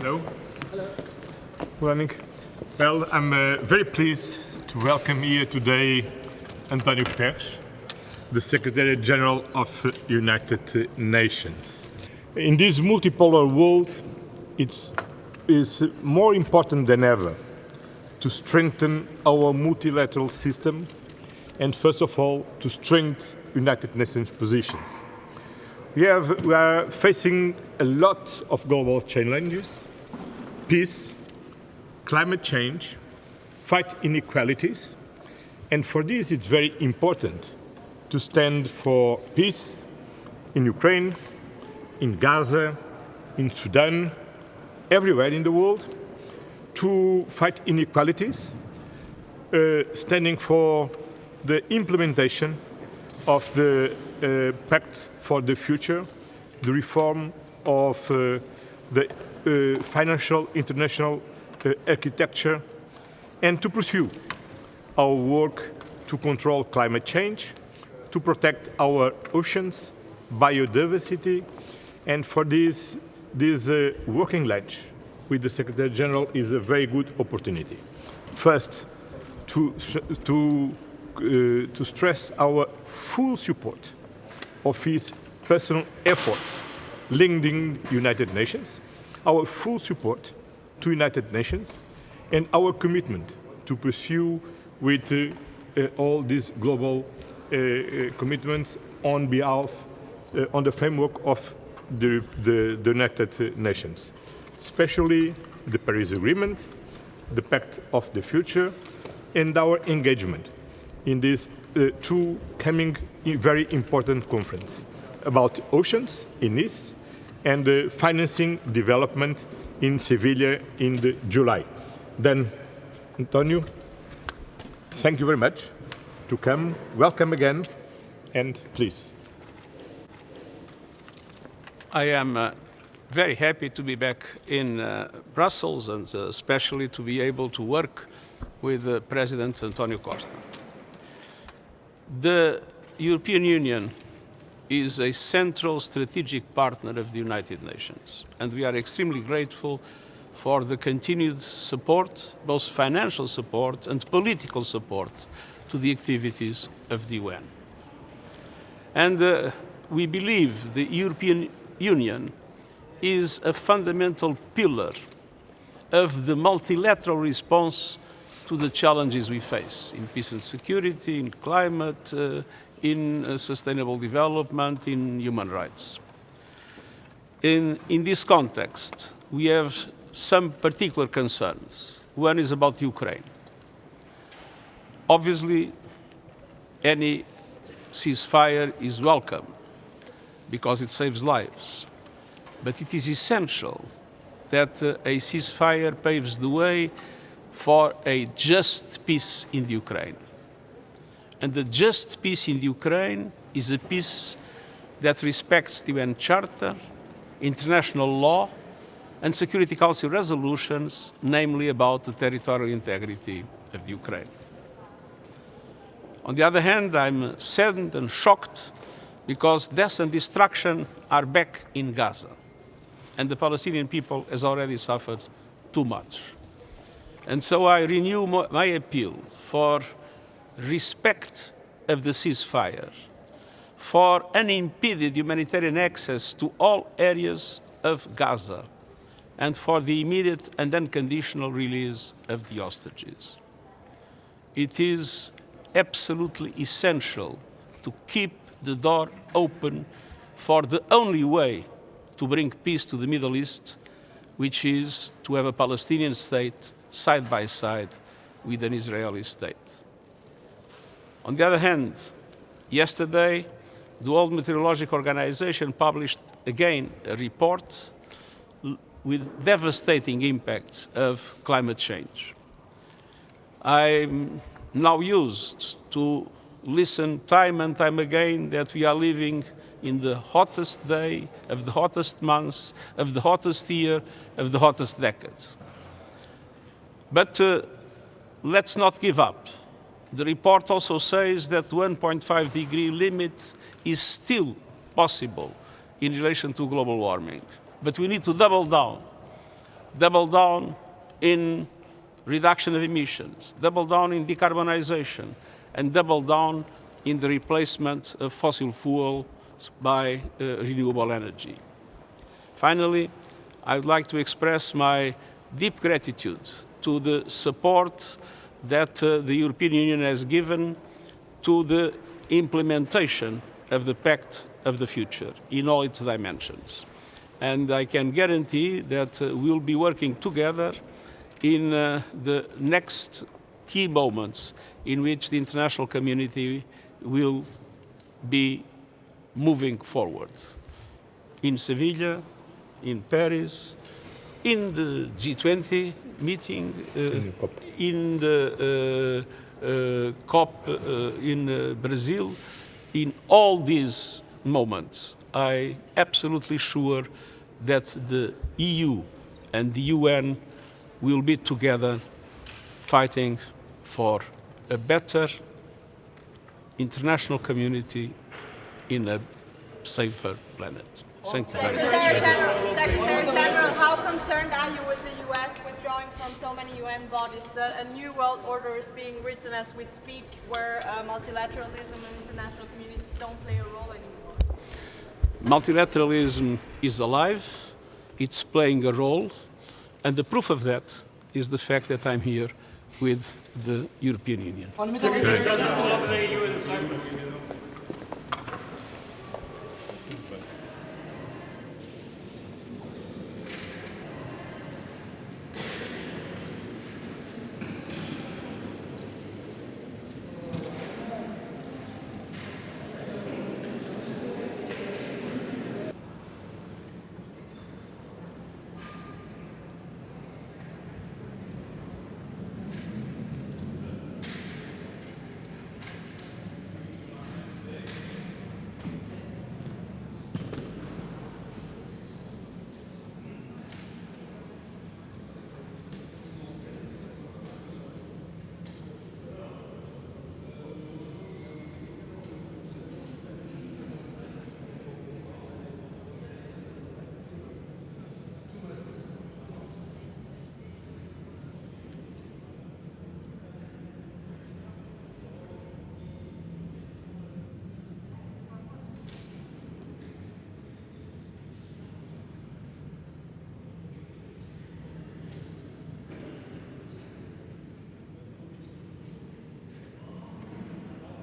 Hello. Hello. Good morning. Well, I'm very pleased to welcome here today António Guterres, the Secretary General of United Nations. In this multipolar world, it's more important than ever to strengthen our multilateral system and, first of all, to strengthen United Nations positions. We are facing a lot of global challenges: peace, climate change, fight inequalities, and for this it's very important to stand for peace in Ukraine, in Gaza, in Sudan, everywhere in the world, to fight inequalities, standing for the implementation of the Pact for the Future, the reform of the financial international architecture, and to pursue our work to control climate change, to protect our oceans, biodiversity, and for this working lunch with the Secretary General is a very good opportunity. First, to stress our full support of his personal efforts linking United Nations, our full support to United Nations, and our commitment to pursue with all these global commitments on behalf, on the framework of the United Nations, especially the Paris Agreement, the Pact of the Future, and our engagement in these two coming very important conferences about oceans in Nice and financing development in Seville in July. Then, António, thank you very much to come. Welcome again, and please. I am very happy to be back in Brussels and especially to be able to work with President António Costa. The European Union is a central strategic partner of the United Nations, and we are extremely grateful for the continued support, both financial support and political support, to the activities of the UN. And we believe the European Union is a fundamental pillar of the multilateral response to the challenges we face in peace and security, in climate, in sustainable development, in human rights. In this context, we have some particular concerns. One is about Ukraine. Obviously, any ceasefire is welcome because it saves lives. But it is essential that a ceasefire paves the way for a just peace in the Ukraine. And the just peace in the Ukraine is a peace that respects the UN Charter, international law, and Security Council resolutions, namely about the territorial integrity of the Ukraine. On the other hand, I'm saddened and shocked because death and destruction are back in Gaza, and the Palestinian people has already suffered too much. And so I renew my appeal for respect of the ceasefire, for unimpeded humanitarian access to all areas of Gaza, and for the immediate and unconditional release of the hostages. It is absolutely essential to keep the door open for the only way to bring peace to the Middle East, which is to have a Palestinian state side by side with an Israeli state. On the other hand, yesterday, the World Meteorological Organization published again a report with devastating impacts of climate change. I'm now used to listen time and time again that we are living in the hottest day of the hottest months, of the hottest year, of the hottest decade. But let's not give up. The report also says that the 1.5 degree limit is still possible in relation to global warming. But we need to double down double down in reduction of emissions, double down in decarbonization, and double down in the replacement of fossil fuels by renewable energy. Finally, I would like to express my deep gratitude to the support that the European Union has given to the implementation of the Pact of the Future in all its dimensions. And I can guarantee that we'll be working together in the next key moments in which the international community will be moving forward. In Sevilla, in Paris, in the G20 meeting, in the COP in Brazil, in all these moments, I'm absolutely sure that the EU and the UN will be together fighting for a better international community in a safer planet. Thank you very much. Secretary General, how concerned are you with the US withdrawing from so many UN bodies? A new world order is being written as we speak, where multilateralism and international community don't play a role anymore. Multilateralism is alive, it's playing a role, and the proof of that is the fact that I'm here with the European Union.